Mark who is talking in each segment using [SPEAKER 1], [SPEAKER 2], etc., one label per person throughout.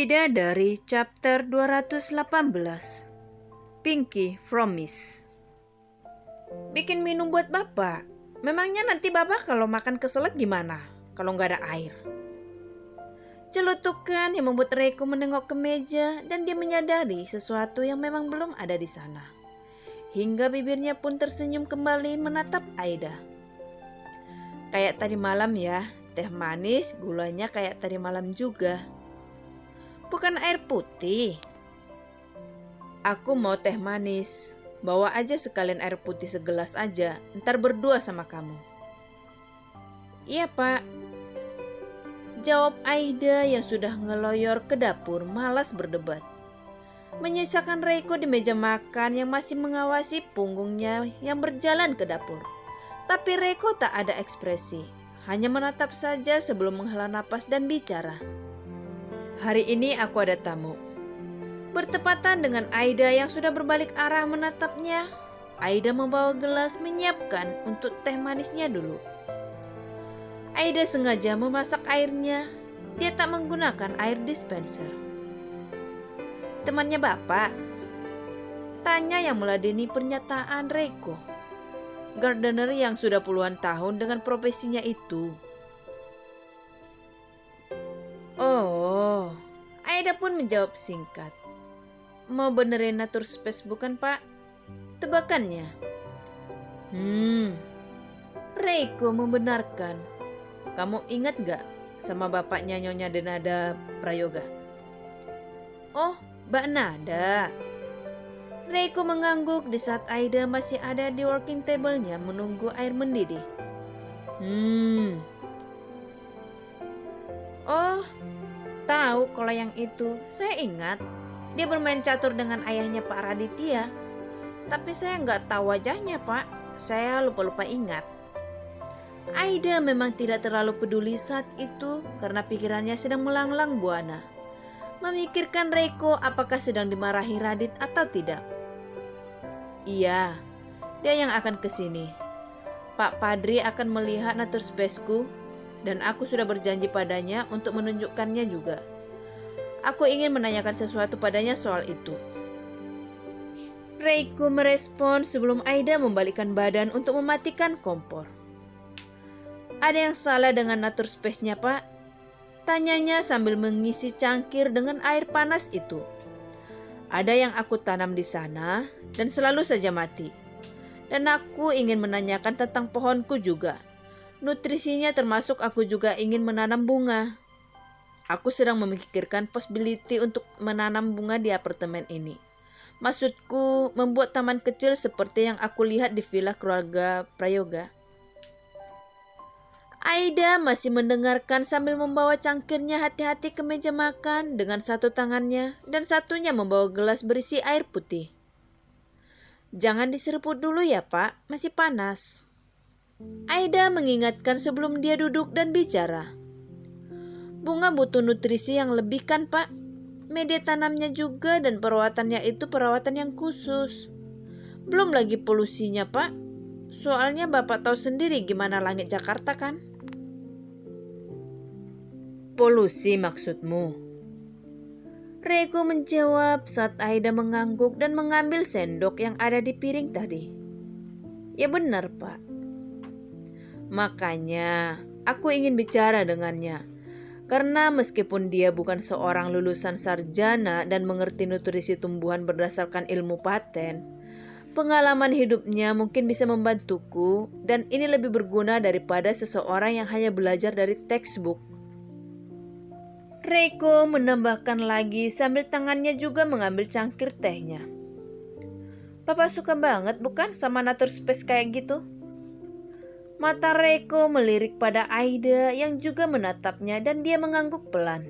[SPEAKER 1] Bidadari chapter 218. Pinky Promise. Bikin minum buat bapak. Memangnya nanti bapak kalau makan keselak gimana kalau nggak ada air? Celutukan yang membuat Reiko menengok ke meja dan dia menyadari sesuatu yang memang belum ada di sana. Hingga bibirnya pun tersenyum kembali menatap Aida. Kayak tadi malam ya, teh manis gulanya kayak tadi malam juga. Bukan air putih. Aku mau teh manis. Bawa aja sekalian air putih segelas aja. Ntar berdua sama kamu. Iya pak. Jawab Aida yang sudah ngeloyor ke dapur malas berdebat. Menyisakan Reiko di meja makan yang masih mengawasi punggungnya yang berjalan ke dapur. Tapi Reiko tak ada ekspresi. Hanya menatap saja sebelum menghela napas dan bicara. Hari ini aku ada tamu. Bertepatan dengan Aida yang sudah berbalik arah menatapnya, Aida membawa gelas menyiapkan untuk teh manisnya dulu. Aida sengaja memasak airnya. Dia tak menggunakan air dispenser. Temannya bapak? Tanya yang meladeni pernyataan Reiko. Gardener yang sudah puluhan tahun dengan profesinya itu. Oh, Aida pun menjawab singkat. Mau benerin Nature Space bukan pak? Tebakannya. Reiko membenarkan. Kamu ingat gak sama bapaknya Nyonya Denada Prayoga? Oh, Mbak Nada. Reiko mengangguk di saat Aida masih ada di working table-nya menunggu air mendidih. Oh, tahu kalau yang itu. Saya ingat. Dia bermain catur dengan ayahnya Pak Raditya. Tapi saya nggak tahu wajahnya pak. Saya lupa-lupa ingat. Aida memang tidak terlalu peduli saat itu karena pikirannya sedang melanglang buana. Memikirkan Reiko apakah sedang dimarahi Radit atau tidak. Iya, dia yang akan kesini. Pak Padri akan melihat Nature Space-ku dan aku sudah berjanji padanya untuk menunjukkannya juga. Aku ingin menanyakan sesuatu padanya soal itu. Reiko merespon sebelum Aida membalikkan badan untuk mematikan kompor. Ada yang salah dengan Nature Space-nya pak? Tanyanya sambil mengisi cangkir dengan air panas itu. Ada yang aku tanam di sana dan selalu saja mati. Dan aku ingin menanyakan tentang pohonku juga. Nutrisinya termasuk aku juga ingin menanam bunga. Aku sedang memikirkan possibility untuk menanam bunga di apartemen ini. Maksudku membuat taman kecil seperti yang aku lihat di villa keluarga Prayoga. Aida masih mendengarkan sambil membawa cangkirnya hati-hati ke meja makan dengan satu tangannya dan satunya membawa gelas berisi air putih. Jangan diseruput dulu ya pak, masih panas. Aida mengingatkan sebelum dia duduk dan bicara. Bunga butuh nutrisi yang lebih kan pak? Media tanamnya juga dan perawatannya itu perawatan yang khusus. Belum lagi polusinya pak. Soalnya bapak tahu sendiri gimana langit Jakarta kan? Polusi maksudmu? Reiko menjawab saat Aida mengangguk dan mengambil sendok yang ada di piring tadi. Ya benar pak. Makanya aku ingin bicara dengannya. Karena meskipun dia bukan seorang lulusan sarjana dan mengerti nutrisi tumbuhan berdasarkan ilmu paten, pengalaman hidupnya mungkin bisa membantuku dan ini lebih berguna daripada seseorang yang hanya belajar dari textbook. Reiko menambahkan lagi sambil tangannya juga mengambil cangkir tehnya. Papa suka banget bukan sama Nature Space kayak gitu? Mata Reiko melirik pada Aida yang juga menatapnya dan dia mengangguk pelan.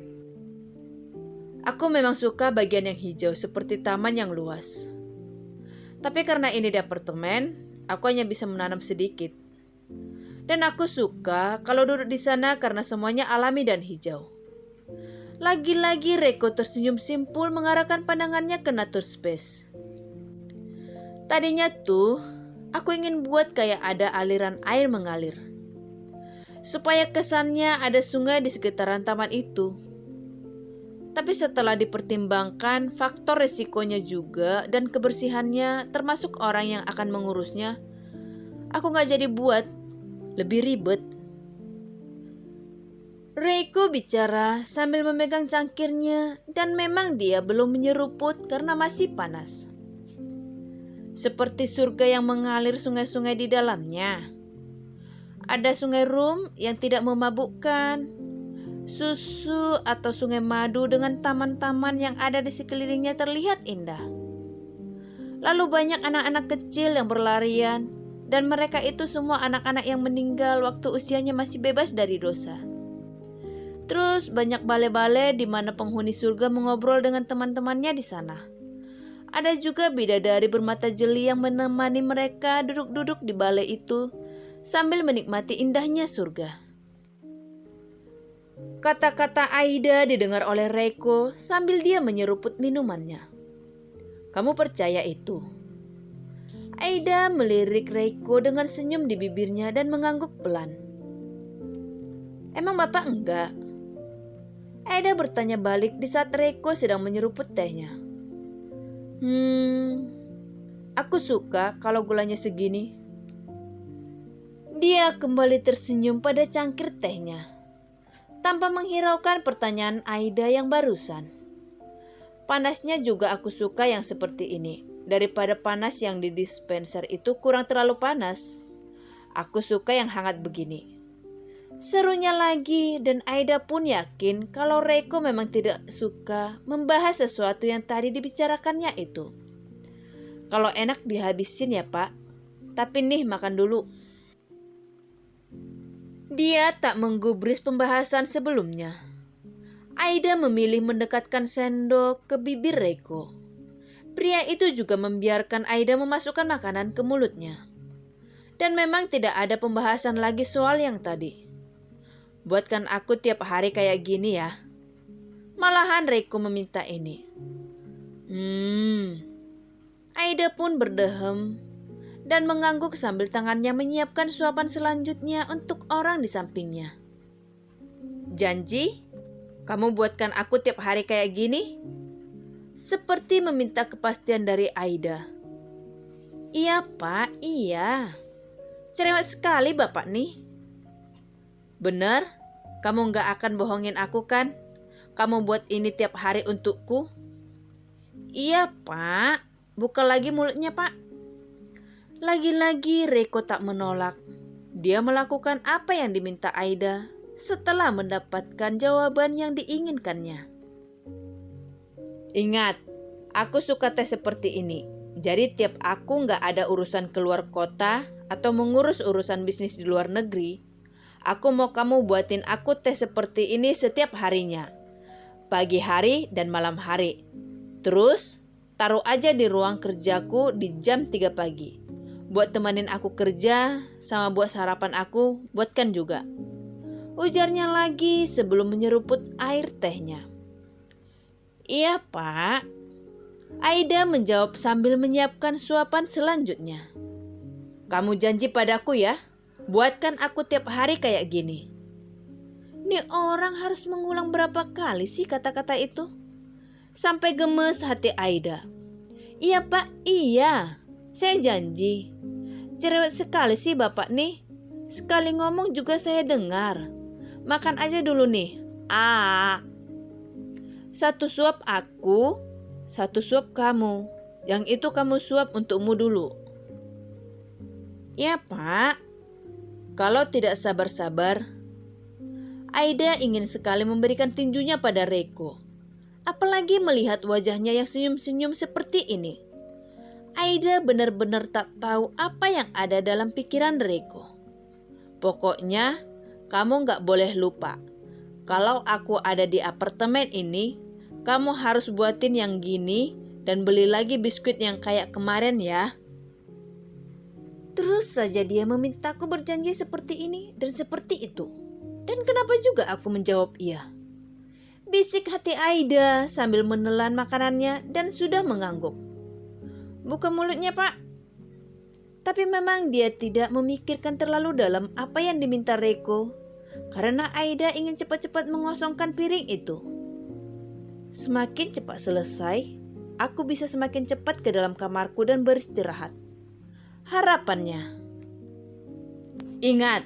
[SPEAKER 1] Aku memang suka bagian yang hijau seperti taman yang luas. Tapi karena ini di apartemen, aku hanya bisa menanam sedikit. Dan aku suka kalau duduk di sana karena semuanya alami dan hijau. Lagi-lagi Reiko tersenyum simpul mengarahkan pandangannya ke Nature Space. Tadinya tuh, aku ingin buat kayak ada aliran air mengalir. Supaya kesannya ada sungai di sekitaran taman itu. Tapi setelah dipertimbangkan faktor resikonya juga dan kebersihannya termasuk orang yang akan mengurusnya, aku gak jadi buat, lebih ribet. Reiko bicara sambil memegang cangkirnya dan memang dia belum menyeruput karena masih panas. Seperti surga yang mengalir sungai-sungai di dalamnya. Ada sungai rum yang tidak memabukkan, susu atau sungai madu dengan taman-taman yang ada di sekelilingnya terlihat indah. Lalu banyak anak-anak kecil yang berlarian dan mereka itu semua anak-anak yang meninggal waktu usianya masih bebas dari dosa. Terus banyak balai-balai di mana penghuni surga mengobrol dengan teman-temannya di sana. Ada juga bidadari bermata jeli yang menemani mereka duduk-duduk di balai itu sambil menikmati indahnya surga. Kata-kata Aida didengar oleh Reiko sambil dia menyeruput minumannya. Kamu percaya itu? Aida melirik Reiko dengan senyum di bibirnya dan mengangguk pelan. Emang Bapak enggak? Aida bertanya balik di saat Reiko sedang menyeruput tehnya. Aku suka kalau gulanya segini. Dia kembali tersenyum pada cangkir tehnya, tanpa menghiraukan pertanyaan Aida yang barusan. Panasnya juga aku suka yang seperti ini, daripada panas yang di dispenser itu kurang terlalu panas. Aku suka yang hangat begini. Serunya lagi dan Aida pun yakin kalau Reiko memang tidak suka membahas sesuatu yang tadi dibicarakannya itu. Kalau enak dihabisin ya Pak, tapi nih makan dulu. Dia tak menggubris pembahasan sebelumnya. Aida memilih mendekatkan sendok ke bibir Reiko. Pria itu juga membiarkan Aida memasukkan makanan ke mulutnya. Dan memang tidak ada pembahasan lagi soal yang tadi. Buatkan aku tiap hari kayak gini ya. Malahan Reiko meminta ini. Aida pun berdehem dan mengangguk sambil tangannya menyiapkan suapan selanjutnya untuk orang di sampingnya. Janji? Kamu buatkan aku tiap hari kayak gini? Seperti meminta kepastian dari Aida. Iya Pak, iya. Cerewet sekali Bapak nih. Bener? Kamu gak akan bohongin aku kan? Kamu buat ini tiap hari untukku? Iya Pak. Buka lagi mulutnya Pak. Lagi-lagi Reiko tak menolak. Dia melakukan apa yang diminta Aida setelah mendapatkan jawaban yang diinginkannya. Ingat, aku suka teh seperti ini. Jadi tiap aku gak ada urusan keluar kota atau mengurus urusan bisnis di luar negeri, aku mau kamu buatin aku teh seperti ini setiap harinya. Pagi hari dan malam hari. Terus taruh aja di ruang kerjaku di jam 3 pagi. Buat temanin aku kerja sama buat sarapan aku, buatkan juga. Ujarnya lagi sebelum menyeruput air tehnya. Iya Pak. Aida menjawab sambil menyiapkan suapan selanjutnya. Kamu janji padaku ya? Buatkan aku tiap hari kayak gini. Nih orang harus mengulang berapa kali sih kata-kata itu? Sampai gemes hati Aida. Iya Pak, iya. Saya janji. Cerewet sekali sih Bapak nih. Sekali ngomong juga saya dengar. Makan aja dulu nih. Satu suap aku, satu suap kamu. Yang itu kamu suap untukmu dulu. Ya Pak. Kalau tidak sabar-sabar, Aida ingin sekali memberikan tinjunya pada Reiko. Apalagi melihat wajahnya yang senyum-senyum seperti ini. Aida benar-benar tak tahu apa yang ada dalam pikiran Reiko. Pokoknya kamu gak boleh lupa. Kalau aku ada di apartemen ini, kamu harus buatin yang gini dan beli lagi biskuit yang kayak kemarin ya. Terus saja dia memintaku berjanji seperti ini dan seperti itu. Dan kenapa juga aku menjawab iya? Bisik hati Aida sambil menelan makanannya dan sudah mengangguk. Buka mulutnya Pak. Tapi memang dia tidak memikirkan terlalu dalam apa yang diminta Reiko. Karena Aida ingin cepat-cepat mengosongkan piring itu. Semakin cepat selesai, aku bisa semakin cepat ke dalam kamarku dan beristirahat. Harapannya. Ingat,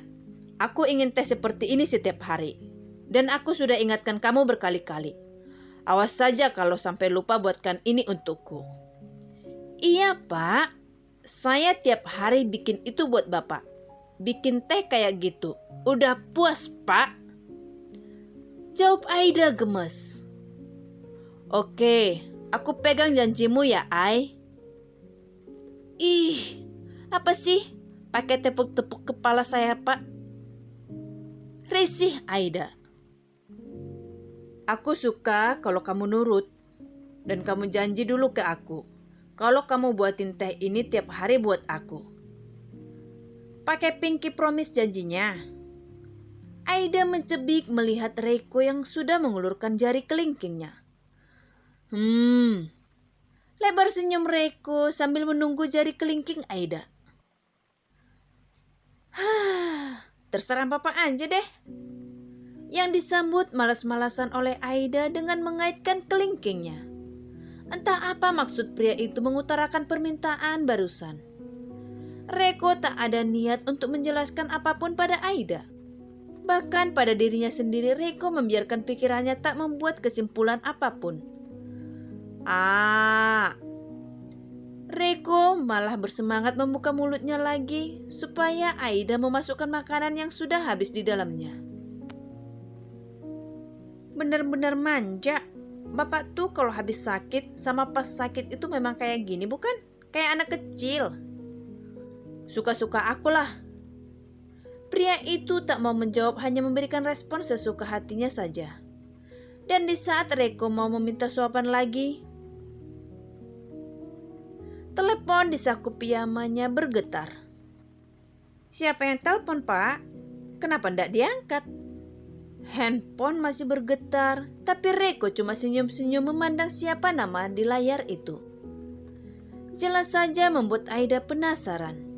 [SPEAKER 1] aku ingin teh seperti ini setiap hari. Dan aku sudah ingatkan kamu berkali-kali. Awas saja kalau sampai lupa buatkan ini untukku. Iya, Pak. Saya tiap hari bikin itu buat Bapak. Bikin teh kayak gitu. Udah puas, Pak? Jawab Aida gemes. Oke, aku pegang janjimu ya, Ai. Ih, apa sih? Pakai tepuk-tepuk kepala saya, Pak. Risih Aida. Aku suka kalau kamu nurut. Dan kamu janji dulu ke aku. Kalau kamu buatin teh ini tiap hari buat aku. Pakai pinky promise janjinya. Aida mencebik melihat Reiko yang sudah mengulurkan jari kelingkingnya. Lebar senyum Reiko sambil menunggu jari kelingking Aida. Terserah Papa aja deh. Yang disambut malas-malasan oleh Aida dengan mengaitkan kelingkingnya. Entah apa maksud pria itu mengutarakan permintaan barusan. Reiko tak ada niat untuk menjelaskan apapun pada Aida. Bahkan pada dirinya sendiri Reiko membiarkan pikirannya tak membuat kesimpulan apapun. Reiko malah bersemangat membuka mulutnya lagi supaya Aida memasukkan makanan yang sudah habis di dalamnya. Benar-benar manja. Bapak tuh kalau habis sakit sama pas sakit itu memang kayak gini bukan? Kayak anak kecil. Suka-suka akulah. Pria itu tak mau menjawab, hanya memberikan respon sesuka hatinya saja. Dan di saat Reiko mau meminta suapan lagi, telepon di saku piyamanya bergetar. Siapa yang telepon, Pak? Kenapa ndak diangkat? Handphone masih bergetar, tapi Reiko cuma senyum-senyum memandang siapa nama di layar itu. Jelas saja membuat Aida penasaran.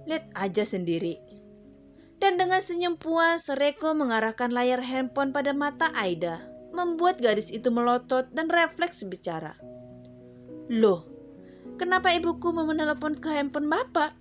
[SPEAKER 1] Lihat aja sendiri. Dan dengan senyum puas, Reiko mengarahkan layar handphone pada mata Aida, membuat gadis itu melotot dan refleks bicara. Loh, kenapa ibuku mau menelepon ke handphone Bapak?